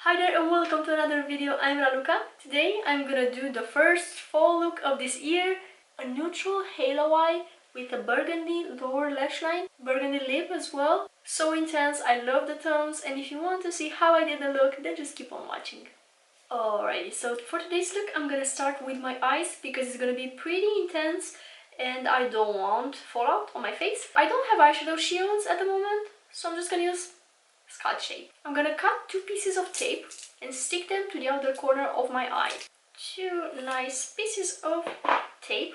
Hi there and welcome to another video. I'm Raluca. Today I'm gonna do the first fall look of this year. A neutral halo eye with a burgundy lower lash line, burgundy lip as well. So intense, I love the tones, and if you want to see how I did the look, then just keep on watching. Alrighty, so for today's look I'm gonna start with my eyes because it's gonna be pretty intense and I don't want fallout on my face. I don't have eyeshadow shields at the moment, so I'm just gonna use Scotch tape. I'm gonna cut two pieces of tape and stick them to the outer corner of my eye. Two nice pieces of tape.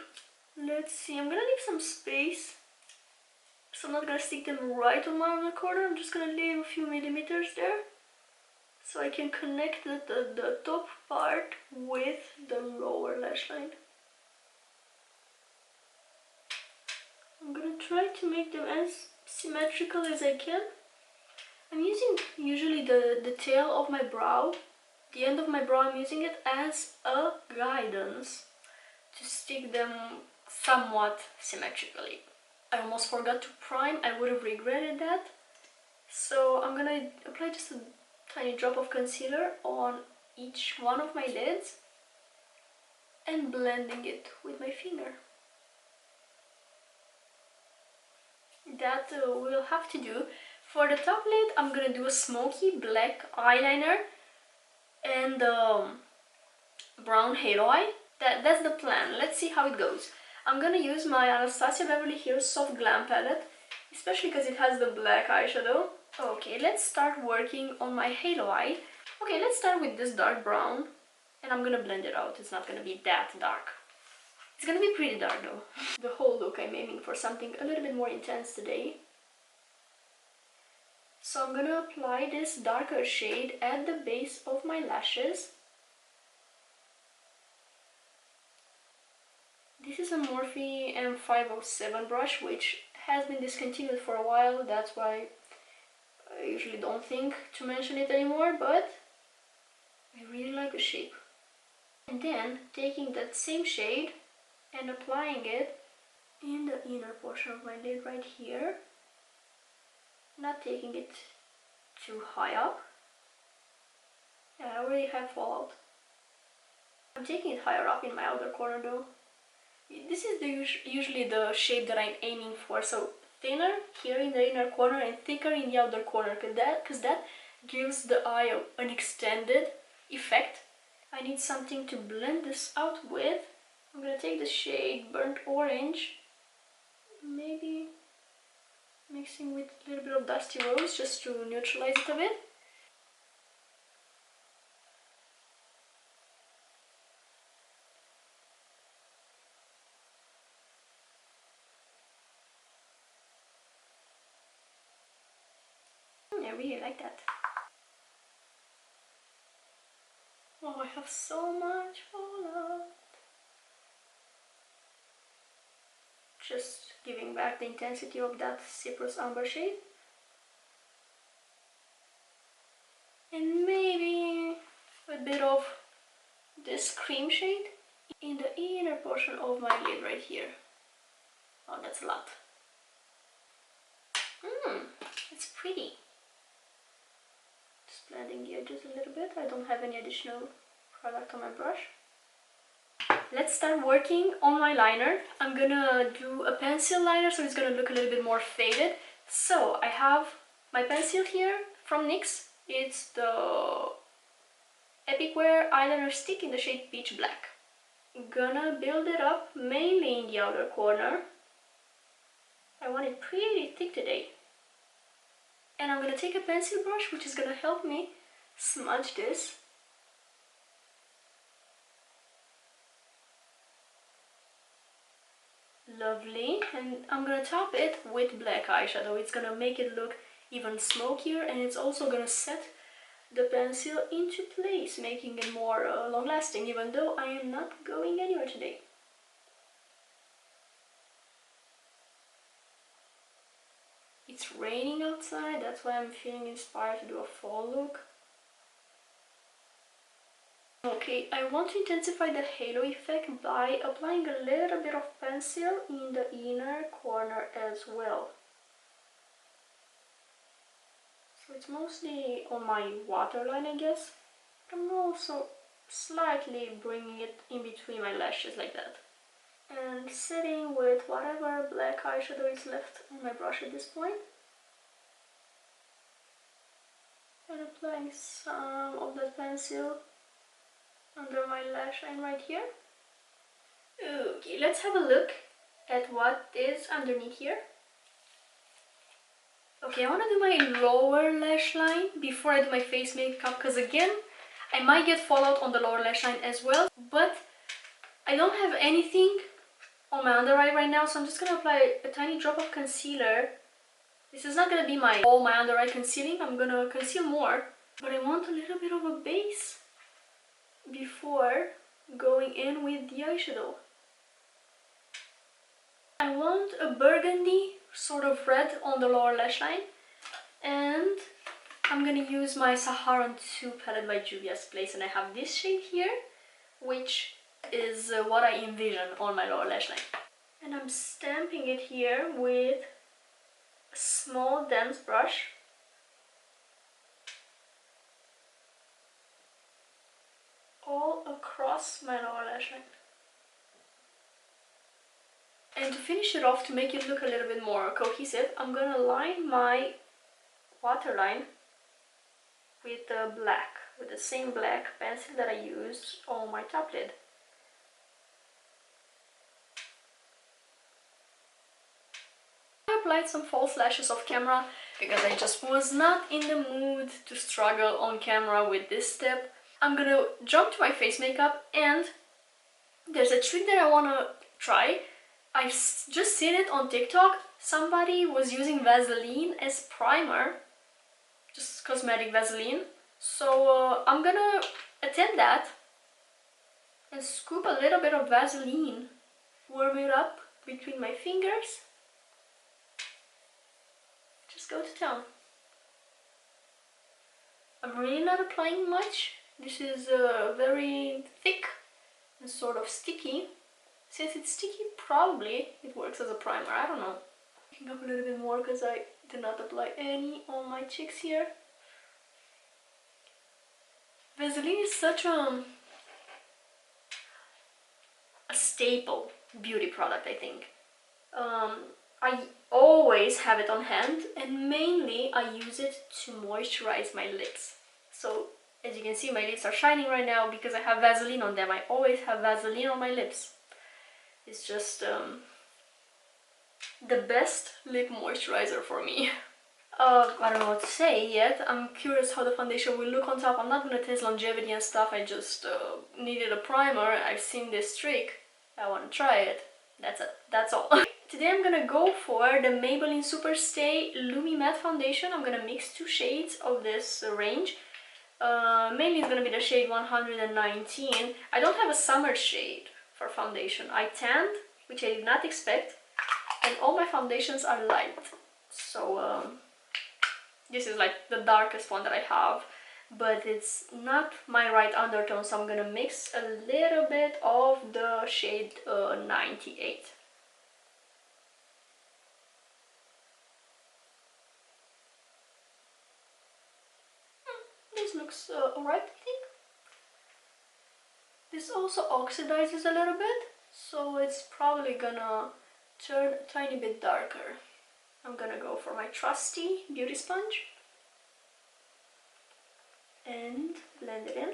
Let's see, I'm gonna leave some space. So I'm not gonna stick them right on my outer corner, I'm just gonna leave a few millimeters there. So I can connect the top part with the lower lash line. I'm gonna try to make them as symmetrical as I can. I'm using usually the tail of my brow, the end of my brow, I'm using it as a guidance to stick them somewhat symmetrically. I almost forgot to prime, I would have regretted that. So I'm gonna apply just a tiny drop of concealer on each one of my lids and blending it with my finger. That we'll have to do. For the top lid, I'm gonna do a smoky black eyeliner and brown halo eye. That's the plan. Let's see how it goes. I'm gonna use my Anastasia Beverly Hills Soft Glam palette, especially because it has the black eyeshadow. Okay, let's start working on my halo eye. Okay, let's start with this dark brown, and I'm gonna blend it out. It's not gonna be that dark. It's gonna be pretty dark though. The whole look, I'm aiming for something a little bit more intense today. So I'm gonna apply this darker shade at the base of my lashes. This is a Morphe M507 brush, which has been discontinued for a while. That's why I usually don't think to mention it anymore, but I really like the shape. And then taking that same shade and applying it in the inner portion of my lid right here. Not taking it too high up. Yeah, I already have fallout. I'm taking it higher up in my outer corner though. This is usually the shape that I'm aiming for, so thinner here in the inner corner and thicker in the outer corner, because that gives the eye an extended effect. I need something to blend this out with. I'm gonna take the shade Burnt Orange, maybe mixing with a little bit of Dusty Rose just to neutralize it a bit. I really like that. Oh, I have so much fallout. Just giving back the intensity of that Cyprus Amber shade. And maybe a bit of this cream shade in the inner portion of my lid right here. Oh, that's a lot. It's pretty. Just blending the edges a little bit. I don't have any additional product on my brush. Let's start working on my liner. I'm gonna do a pencil liner, so it's gonna look a little bit more faded. So I have my pencil here from NYX. It's the Epic Wear eyeliner stick in the shade Peach Black. Gonna build it up mainly in the outer corner. I want it pretty thick today. And I'm gonna take a pencil brush, which is gonna help me smudge this. Lovely. And I'm gonna top it with black eyeshadow. It's gonna make it look even smokier, and it's also gonna set the pencil into place, making it more long-lasting, even though I am not going anywhere today. It's raining outside, that's why I'm feeling inspired to do a fall look. Okay, I want to intensify the halo effect by applying a little bit of pencil in the inner corner as well. It's mostly on my waterline, I guess. I'm also slightly bringing it in between my lashes like that. And sitting with whatever black eyeshadow is left on my brush at this point. And applying some of that pencil under my lash line right here. Okay, let's have a look at what is underneath here. Okay, I want to do my lower lash line before I do my face makeup, because again, I might get fallout on the lower lash line as well, but I don't have anything on my under eye right now, so I'm just going to apply a tiny drop of concealer. This is not going to be all my under eye concealing, I'm going to conceal more, but I want a little bit of a base before going in with the eyeshadow. I want a burgundy sort of red on the lower lash line, and I'm gonna use my Saharan 2 palette by Juvia's Place, and I have this shade here, which is what I envision on my lower lash line. And I'm stamping it here with a small dense brush. All across my lower lash line. And to finish it off, to make it look a little bit more cohesive, I'm gonna line my waterline with the black, with the same black pencil that I used on my top lid. I applied some false lashes off camera because I just was not in the mood to struggle on camera with this step. I'm gonna jump to my face makeup, and there's a trick that I wanna try. I've just seen it on TikTok. Somebody was using Vaseline as primer, just cosmetic Vaseline. So I'm gonna attempt that and scoop a little bit of Vaseline, warm it up between my fingers. Just go to town. I'm really not applying much. This is very thick and sort of sticky. Since it's sticky, probably it works as a primer, I don't know. Picking up a little bit more because I did not apply any on my cheeks here. Vaseline is such a staple beauty product, I think. I always have it on hand, and mainly I use it to moisturize my lips. So as you can see, my lips are shining right now because I have Vaseline on them. I always have Vaseline on my lips. It's just the best lip moisturizer for me. I don't know what to say yet. I'm curious how the foundation will look on top. I'm not gonna test longevity and stuff. I just needed a primer. I've seen this trick. I want to try it. That's it. That's all. Today I'm gonna go for the Maybelline Superstay Lumi Matte Foundation. I'm gonna mix two shades of this range. Mainly it's gonna be the shade 119. I don't have a summer shade for foundation. I tanned, which I did not expect, and all my foundations are light. So this is like the darkest one that I have, but it's not my right undertone, so I'm gonna mix a little bit of the shade 98. This looks alright, I think. This also oxidizes a little bit, so it's probably gonna turn a tiny bit darker. I'm gonna go for my trusty beauty sponge and blend it in.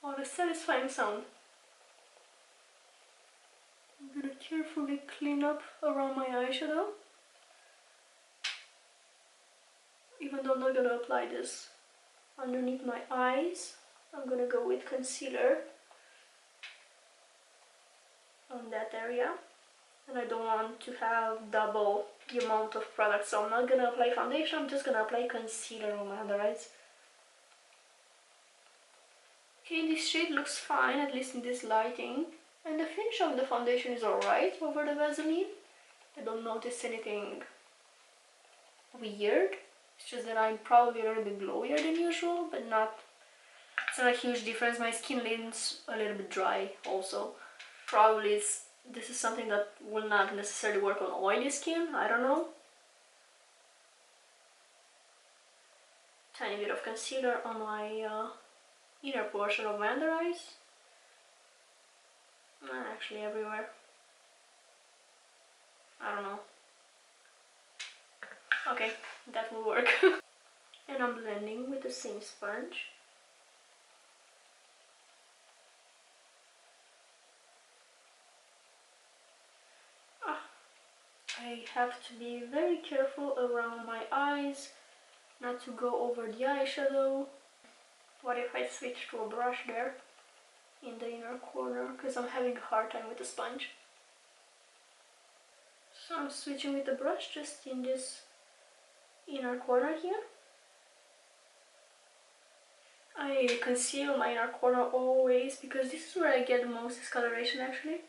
What a satisfying sound. I'm gonna carefully clean up around my eyeshadow. Even though I'm not gonna apply this underneath my eyes, I'm gonna go with concealer on that area. And I don't want to have double the amount of product, so I'm not gonna apply foundation, I'm just gonna apply concealer on my under eyes. Okay, this shade looks fine, at least in this lighting. And the finish of the foundation is alright over the Vaseline. I don't notice anything weird. It's just that I'm probably a little bit glowier than usual, but it's not a huge difference. My skin looks a little bit dry also. Probably it's This is something that will not necessarily work on oily skin, I don't know. Tiny bit of concealer on my inner portion of my under eyes. Actually everywhere. I don't know. Okay, that will work. And I'm blending with the same sponge. I have to be very careful around my eyes, not to go over the eyeshadow. What if I switch to a brush there in the inner corner, because I'm having a hard time with the sponge. So I'm switching with the brush just in this inner corner here. I conceal my inner corner always because this is where I get the most discoloration actually.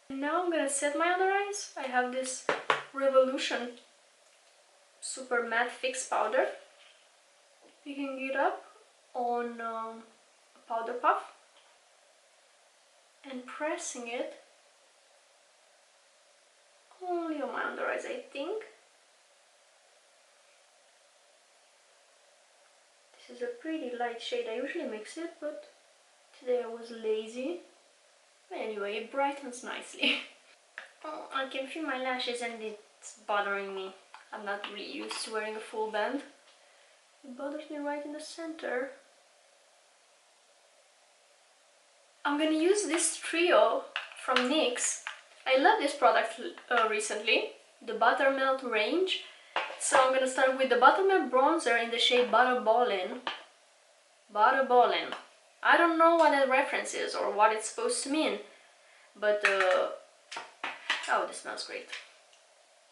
Now I'm gonna set my under eyes. I have this Revolution Super Matte Fix Powder. Picking it up on a powder puff and pressing it only on my under eyes, I think. This is a pretty light shade. I usually mix it, but today I was lazy. Anyway, it brightens nicely. Oh, I can feel my lashes and it's bothering me. I'm not really used to wearing a full band. It bothers me right in the center. I'm gonna use this trio from NYX. I love this product recently, the Buttermelt range. So I'm gonna start with the Buttermelt bronzer in the shade Ballin. Ballin. I don't know what that reference is or what it's supposed to mean, but oh, this smells great.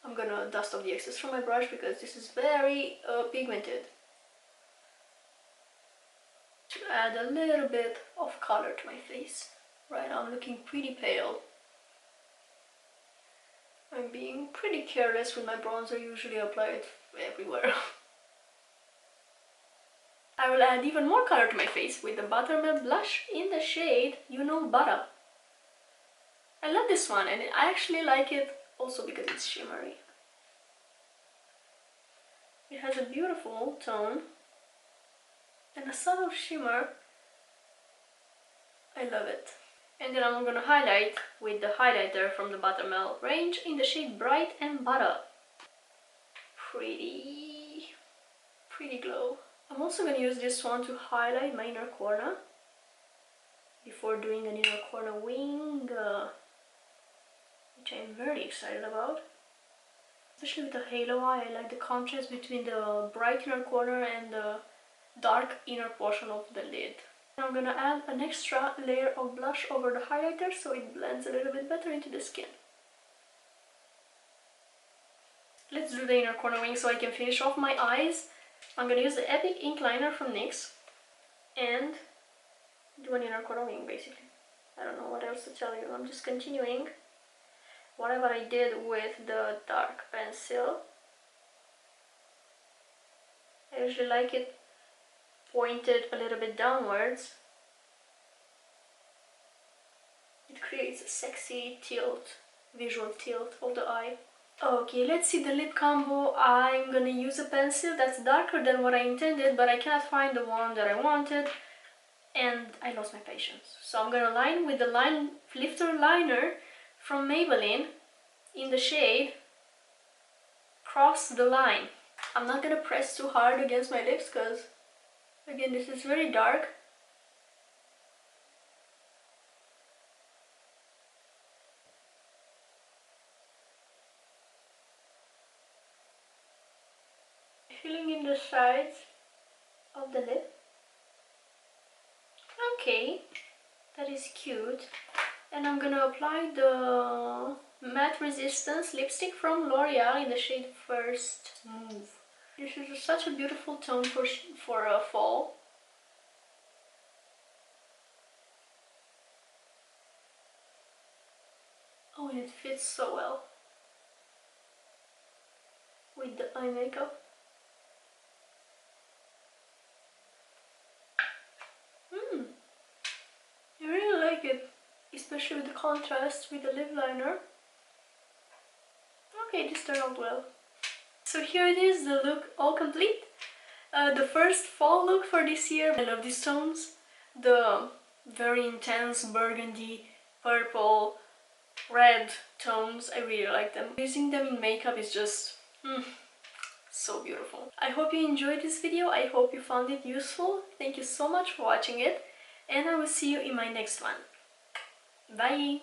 I'm gonna dust off the excess from my brush because this is very pigmented. To add a little bit of color to my face. Right now I'm looking pretty pale. I'm being pretty careless with my bronzer, usually apply it everywhere. I will add even more color to my face with the Buttermelt blush in the shade, you know, Butta. I love this one and I actually like it also because it's shimmery. It has a beautiful tone and a subtle shimmer. I love it. And then I'm gonna highlight with the highlighter from the Buttermelt range in the shade Bright and Butta. Pretty glow. I'm also gonna use this one to highlight my inner corner before doing an inner corner wing, which I'm very excited about. Especially with the halo eye, I like the contrast between the bright inner corner and the dark inner portion of the lid. Now I'm gonna add an extra layer of blush over the highlighter so it blends a little bit better into the skin. Let's do the inner corner wing so I can finish off my eyes. I'm gonna use the Epic Ink Liner from NYX and do an inner corner wing basically. I don't know what else to tell you. I'm just continuing whatever I did with the dark pencil. I usually like it pointed a little bit downwards. It creates a sexy tilt, visual tilt of the eye. Okay, let's see the lip combo. I'm gonna use a pencil that's darker than what I intended, but I cannot find the one that I wanted and I lost my patience. So I'm gonna line with the line lifter liner from Maybelline in the shade Cross the Line. I'm not gonna press too hard against my lips because again this is very dark. Filling in the sides of the lip. Okay, that is cute. And I'm gonna apply the Matte Resistance lipstick from L'Oreal in the shade First Move. This is such a beautiful tone for fall. Oh, and it fits so well with the eye makeup. I really like it. It's especially with the contrast with the lip liner. Okay, this turned out well. So here it is, the look all complete. The first fall look for this year. I love these tones. The very intense burgundy, purple, red tones. I really like them. Using them in makeup is just so beautiful. I hope you enjoyed this video. I hope you found it useful. Thank you so much for watching it. And I will see you in my next one. Bye!